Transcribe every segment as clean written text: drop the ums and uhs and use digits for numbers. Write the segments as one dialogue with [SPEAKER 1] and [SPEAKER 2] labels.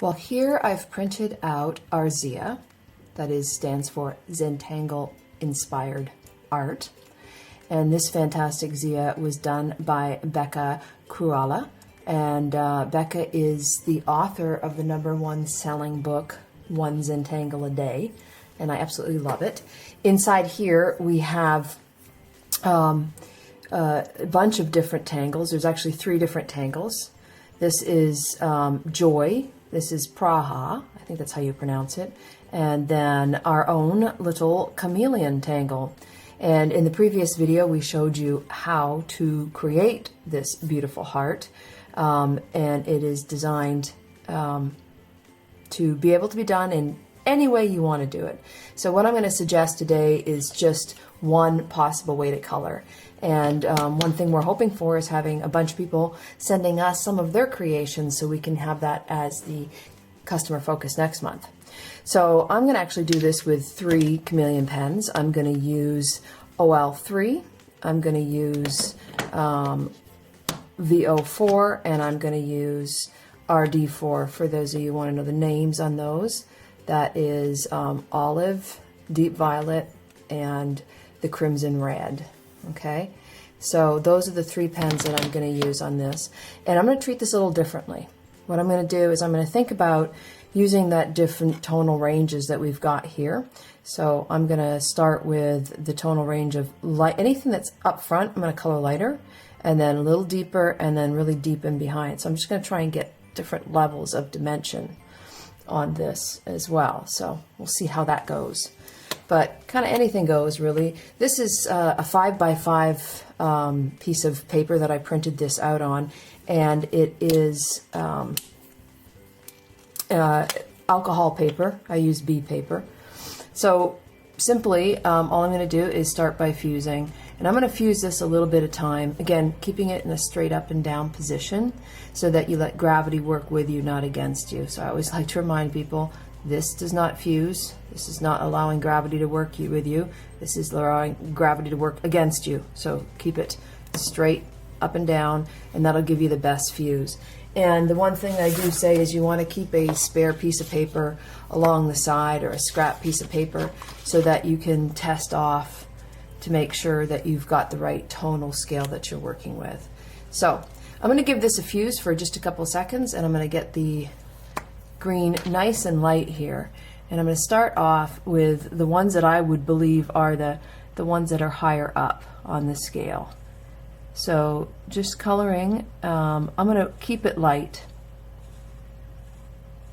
[SPEAKER 1] Well, here I've printed out our ZIA, that stands for Zentangle Inspired Art. And this fantastic ZIA was done by Beckah and Beckah is the author of the #1 selling book, One Zentangle a Day, and I absolutely love it. Inside here we have a bunch of different tangles. There's actually 3 different tangles. This is Joy, this is Praha, I think that's how you pronounce it, and then our own little Chameleon tangle. And in the previous video we showed you how to create this beautiful heart, and it is designed to be able to be done in any way you want to do it. So what I'm going to suggest today is just one possible way to color. And one thing we're hoping for is having a bunch of people sending us some of their creations so we can have that as the customer focus next month. So I'm going to actually do this with 3 Chameleon pens. I'm going to use OL3, I'm going to use VO4, and I'm going to use RD4 for those of you who want to know the names on those. That is olive, deep violet, and the crimson red. Okay, so those are the 3 pens that I'm going to use on this. And I'm going to treat this a little differently. What I'm going to do is I'm going to think about using that different tonal ranges that we've got here. So I'm going to start with the tonal range of light. Anything that's up front, I'm going to color lighter, and then a little deeper, and then really deep in behind. So I'm just going to try and get different levels of dimension on this as well. So we'll see how that goes. But kind of anything goes, really. This is a 5x5 piece of paper that I printed this out on, and it is alcohol paper. I use B paper. So simply, all I'm going to do is start by fusing, and I'm going to fuse this a little bit at a time. Again, keeping it in a straight up and down position so that you let gravity work with you, not against you. So I always like to remind people, this does not fuse. This is not allowing gravity to work with you. This is allowing gravity to work against you. So keep it straight up and down, and that'll give you the best fuse. And the one thing I do say is you want to keep a spare piece of paper along the side, or a scrap piece of paper, so that you can test off to make sure that you've got the right tonal scale that you're working with. So I'm going to give this a fuse for just a couple seconds, and I'm going to get the green nice and light here. And I'm going to start off with the ones that I would believe are the ones that are higher up on the scale. So just coloring, I'm going to keep it light,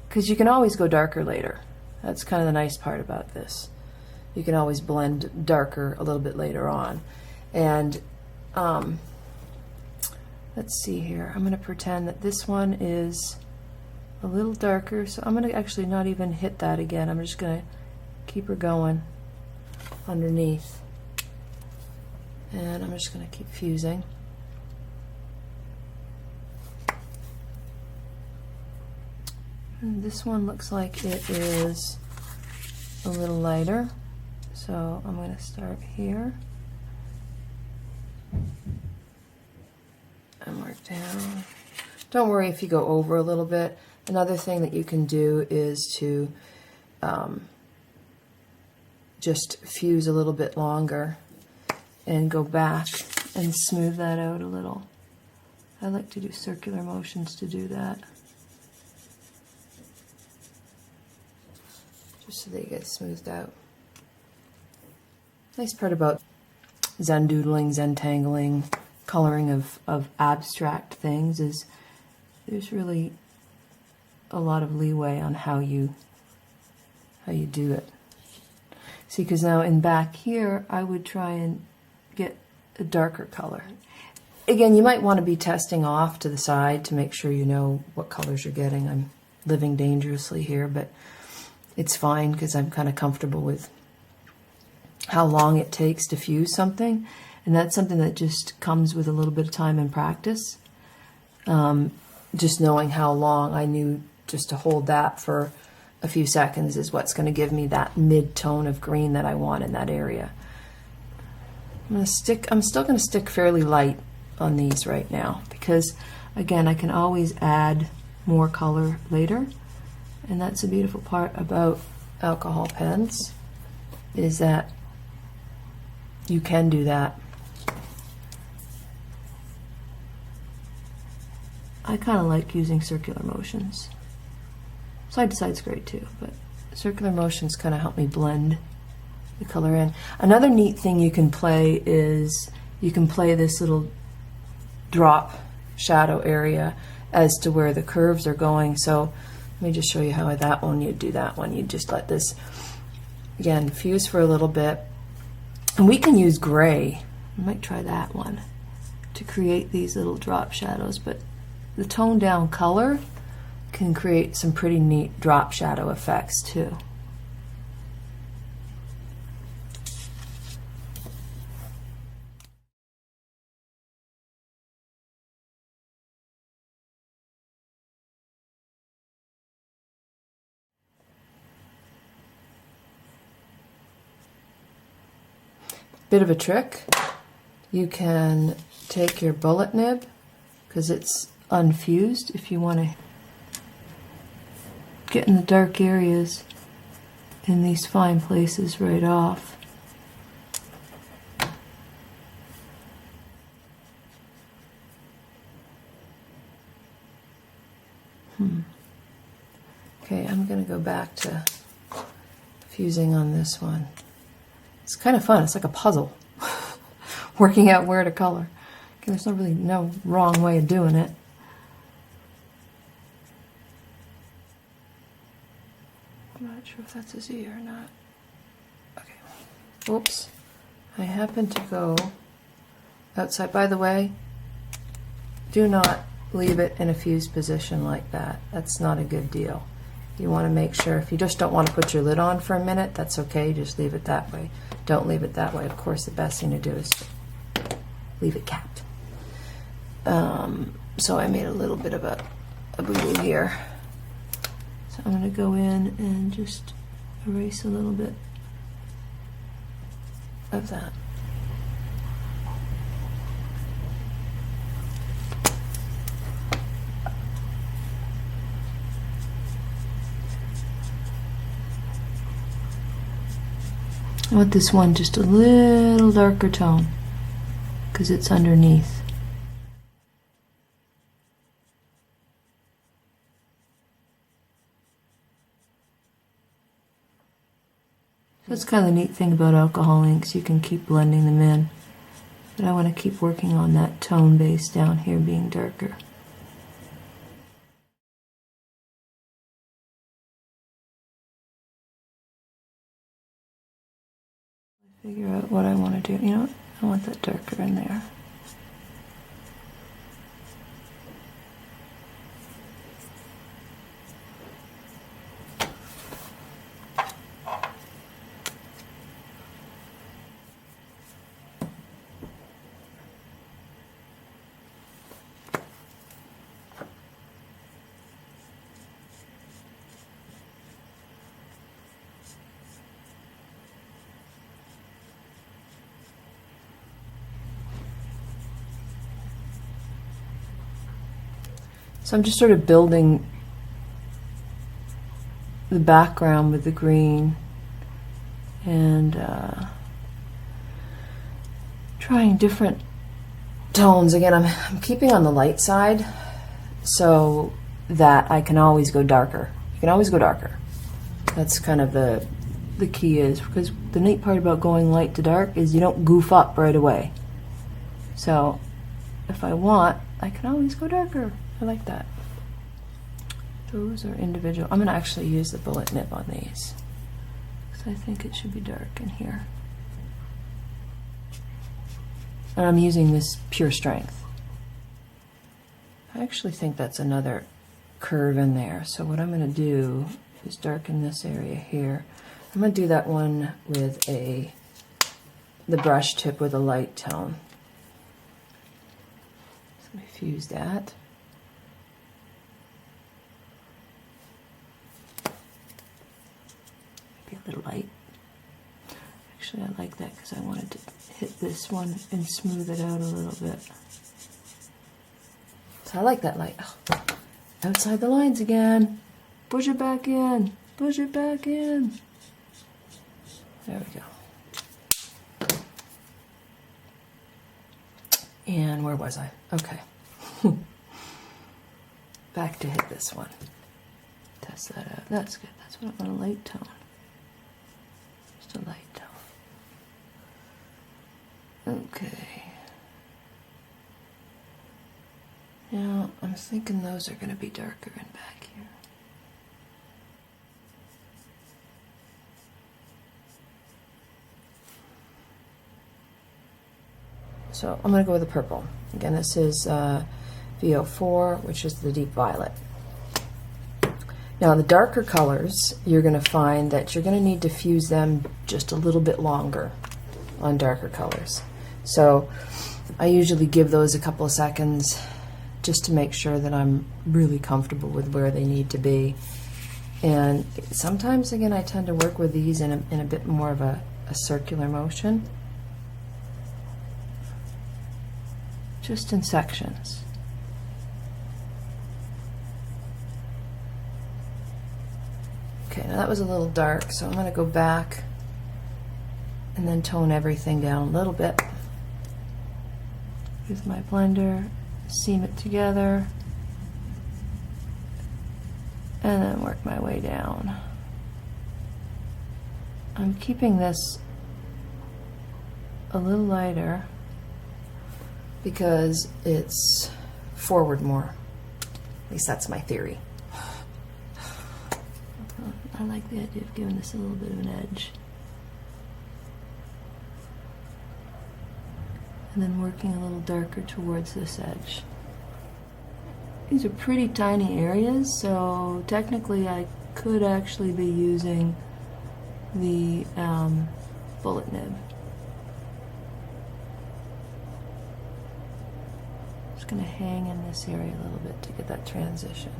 [SPEAKER 1] because you can always go darker later. That's kind of the nice part about this. You can always blend darker a little bit later on. And let's see here. I'm going to pretend that this one is a little darker, so I'm going to actually not even hit that again. I'm just going to keep her going underneath. And I'm just going to keep fusing. And this one looks like it is a little lighter, so I'm going to start here and work down. Don't worry if you go over a little bit. Another thing that you can do is to just fuse a little bit longer and go back and smooth that out a little. I like to do circular motions to do that, just so they get smoothed out. Nice part about Zen doodling, Zentangling, coloring of abstract things is there's really a lot of leeway on how you do it. See, because now in back here I would try and get a darker color. Again, you might want to be testing off to the side to make sure you know what colors you're getting. I'm living dangerously here, but it's fine because I'm kind of comfortable with how long it takes to fuse something, and that's something that just comes with a little bit of time and practice. Just knowing how long I knew just to hold that for a few seconds is what's going to give me that mid-tone of green that I want in that area. I'm still going to stick fairly light on these right now because, again, I can always add more color later. And that's the beautiful part about alcohol pens, is that you can do that. I kind of like using circular motions. Side to side's great too, but circular motions kind of help me blend the color in. Another neat thing you can play is you can play this little drop shadow area as to where the curves are going. So let me just show you how that one, you'd do that one. You'd just let this, again, fuse for a little bit. And we can use gray. I might try that one to create these little drop shadows, but the toned down color can create some pretty neat drop shadow effects too. Bit of a trick, you can take your bullet nib, because it's unfused, if you want to get in the dark areas in these fine places right off. Okay, I'm going to go back to fusing on this one. It's kind of fun. It's like a puzzle, working out where to color. Okay, there's no wrong way of doing it. I'm not sure if that's a Z or not. Okay. Oops. I happen to go outside. By the way, do not leave it in a fused position like that. That's not a good deal. You want to make sure, if you just don't want to put your lid on for a minute, that's okay. Just leave it that way. Don't leave it that way. Of course, the best thing to do is leave it capped. So I made a little bit of a boo-boo here. So I'm going to go in and just erase a little bit of that. I want this one just a little darker tone because it's underneath. So that's kind of the neat thing about alcohol inks, you can keep blending them in. But I want to keep working on that tone base down here being darker. Figure out what I want to do. You know what? I want that darker in there. So I'm just sort of building the background with the green and trying different tones. Again, I'm keeping on the light side so that I can always go darker. You can always go darker. That's kind of the key is, because the neat part about going light to dark is you don't goof up right away. So if I want, I can always go darker. I like that. Those are individual. I'm going to actually use the bullet nib on these because I think it should be dark in here. And I'm using this pure strength. I actually think that's another curve in there. So what I'm going to do is darken this area here. I'm going to do that one with the brush tip with a light tone. So let me fuse that. A little light. Actually, I like that because I wanted to hit this one and smooth it out a little bit. So I like that light. Oh, outside the lines again. Push it back in. Push it back in. There we go. And where was I? Okay. Back to hit this one. Test that out. That's good. That's what I want, a light tone. Just a light tone. Okay. Now, I'm thinking those are going to be darker in back here. So I'm going to go with the purple. Again, this is VO4, which is the deep violet. Now, the darker colors, you're going to find that you're going to need to fuse them just a little bit longer on darker colors. So I usually give those a couple of seconds just to make sure that I'm really comfortable with where they need to be. And sometimes, again, I tend to work with these in a bit more of a circular motion, just in sections. Okay, now that was a little dark, so I'm going to go back and then tone everything down a little bit with my blender, seam it together, and then work my way down. I'm keeping this a little lighter because it's forward more. At least that's my theory. I like the idea of giving this a little bit of an edge. And then working a little darker towards this edge. These are pretty tiny areas, so technically I could actually be using the bullet nib. Just going to hang in this area a little bit to get that transition.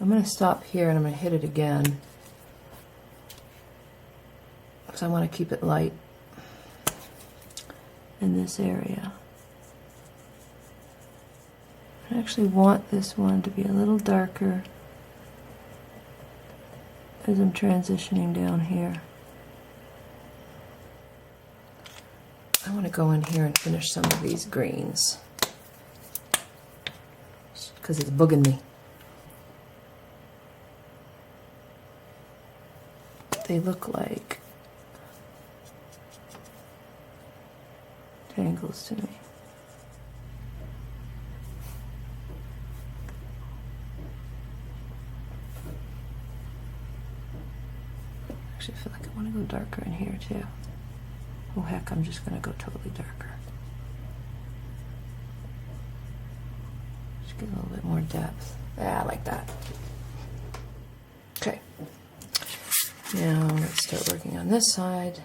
[SPEAKER 1] I'm going to stop here and I'm going to hit it again because I want to keep it light in this area. I actually want this one to be a little darker as I'm transitioning down here. I want to go in here and finish some of these greens because it's bugging me. They look like tangles to me. Actually, I feel like I want to go darker in here too. Oh heck, I'm just going to go totally darker. Just get a little bit more depth. Yeah, I like that. Okay. Now let's start working on this side.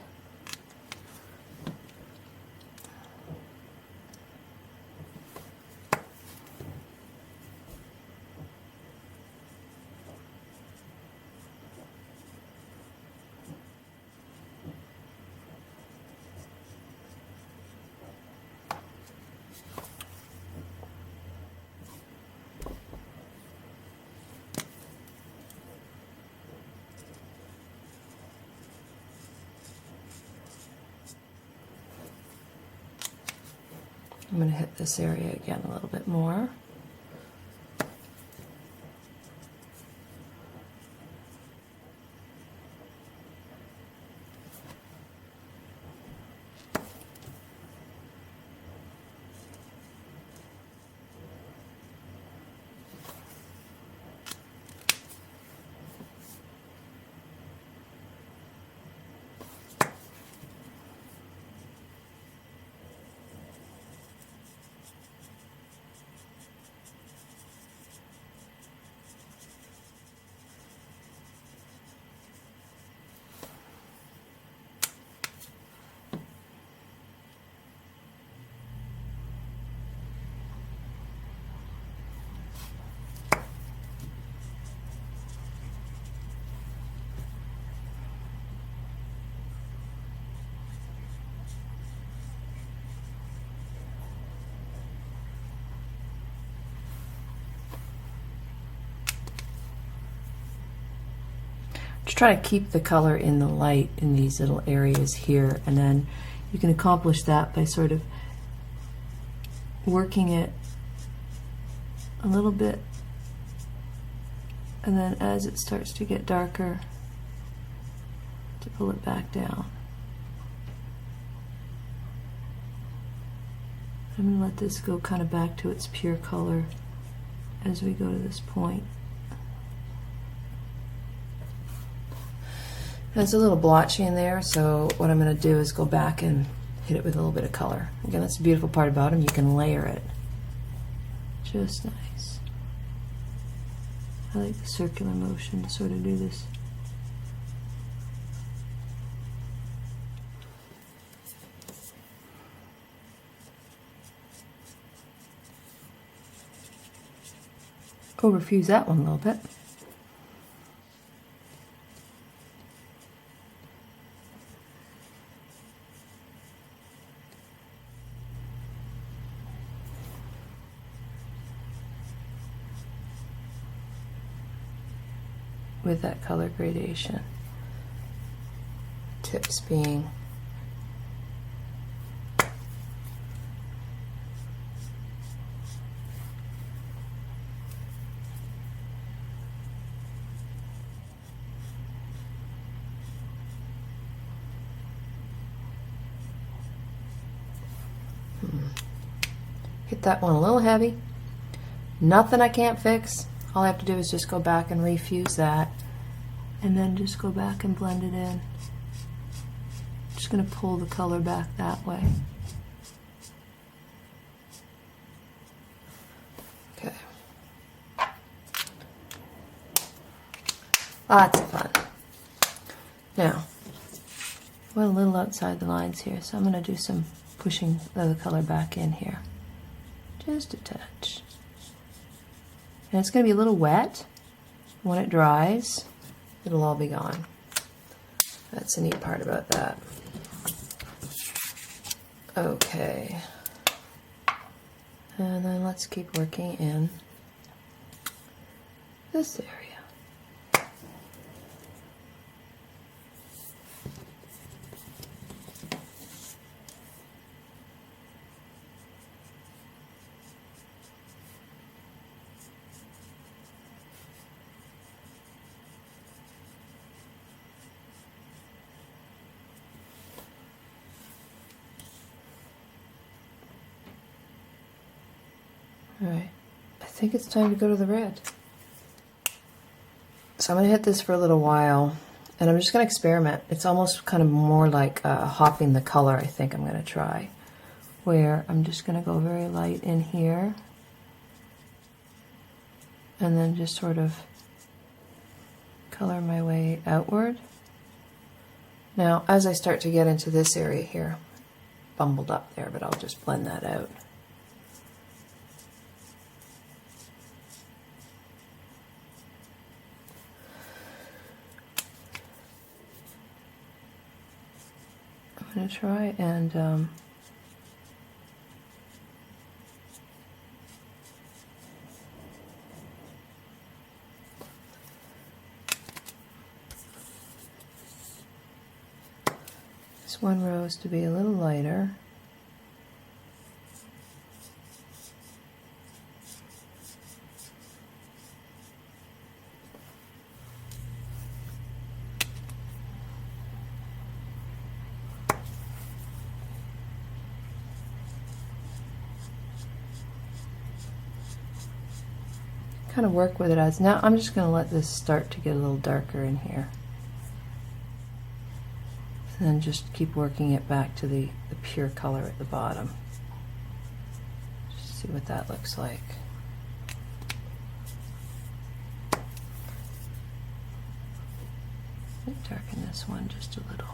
[SPEAKER 1] I'm going to hit this area again a little bit more. try to keep the color in the light in these little areas here, and then you can accomplish that by sort of working it a little bit, and then as it starts to get darker, to pull it back down. I'm going to let this go kind of back to its pure color as we go to this point. Now, it's a little blotchy in there, so what I'm going to do is go back and hit it with a little bit of color. Again, that's the beautiful part about them. You can layer it. Just nice. I like the circular motion to sort of do this. Overfuse that one a little bit. With that color gradation. Tips being hit that one a little heavy. Nothing I can't fix. All I have to do is just go back and refuse that, and then just go back and blend it in. Just going to pull the color back that way. Okay. Lots of fun. Now, we're a little outside the lines here, so I'm going to do some pushing the color back in here. Just a touch. And it's going to be a little wet. When it dries, it'll all be gone. That's the neat part about that. Okay. And then let's keep working in this area. Alright, I think it's time to go to the red. So I'm going to hit this for a little while, and I'm just going to experiment. It's almost kind of more like hopping the color, I think I'm going to try. Where I'm just going to go very light in here, and then just sort of color my way outward. Now, as I start to get into this area here, bumbled up there, but I'll just blend that out. I'm going to try and this one rose to be a little lighter. Kind of work with it as now. I'm just going to let this start to get a little darker in here, and then just keep working it back to the pure color at the bottom. Just see what that looks like. Darken this one just a little.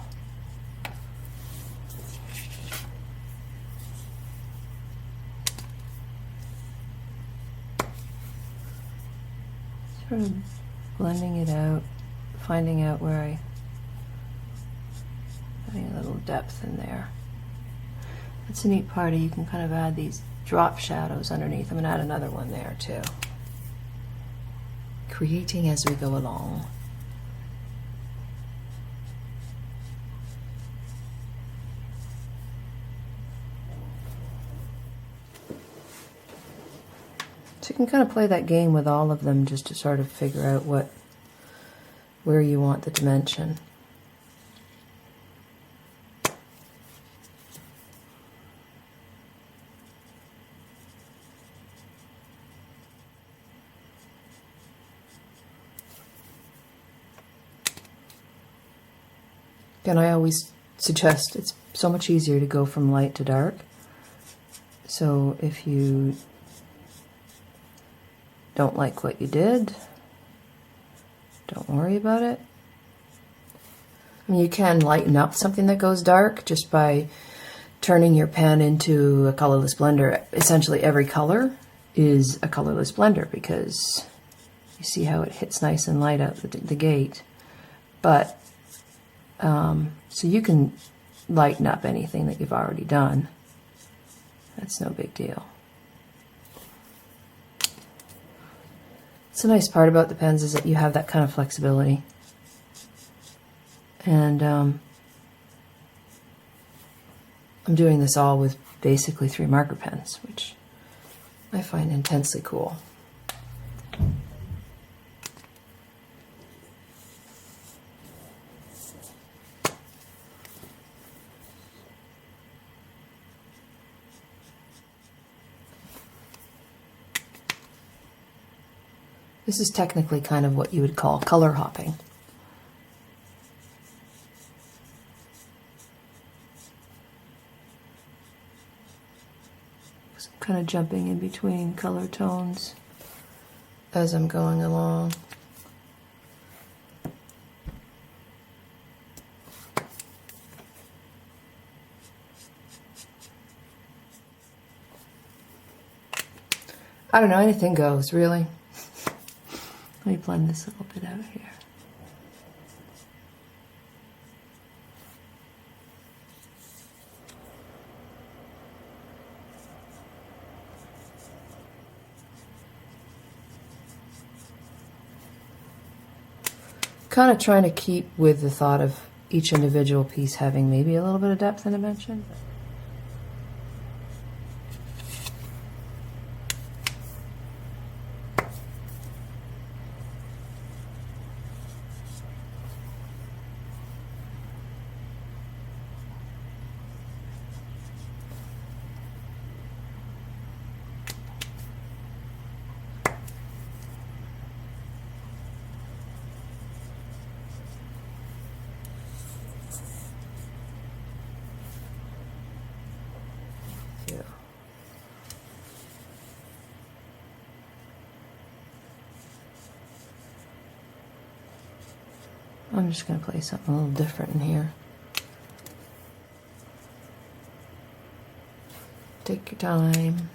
[SPEAKER 1] Sort of blending it out, finding out where adding a little depth in there. That's a neat part. You can kind of add these drop shadows underneath. I'm going to add another one there too. Creating as we go along. So you can kind of play that game with all of them just to sort of figure out where you want the dimension. Again, I always suggest it's so much easier to go from light to dark. So if you don't like what you did, don't worry about it. I mean, you can lighten up something that goes dark just by turning your pen into a colorless blender. Essentially every color is a colorless blender because you see how it hits nice and light out the gate. But so you can lighten up anything that you've already done. That's no big deal. It's a nice part about the pens is that you have that kind of flexibility. And I'm doing this all with basically 3 marker pens, which I find intensely cool. This is technically kind of what you would call color hopping. So I'm kind of jumping in between color tones as I'm going along. I don't know, anything goes, really. Let me blend this a little bit out here. Kind of trying to keep with the thought of each individual piece having maybe a little bit of depth and dimension. I'm just going to play something a little different in here. Take your time.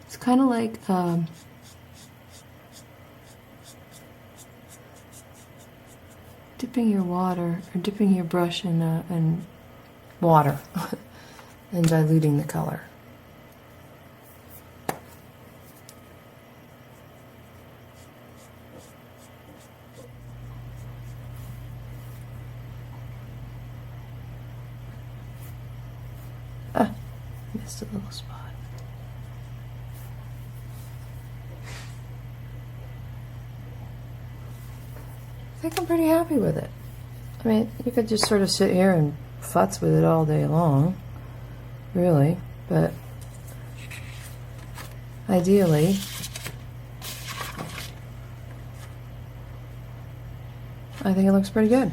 [SPEAKER 1] It's kind of like dipping your water or dipping your brush in water and diluting the color. Ah, missed a little spot. I think I'm pretty happy with it. I mean, you could just sort of sit here and futz with it all day long, really, but ideally, I think it looks pretty good.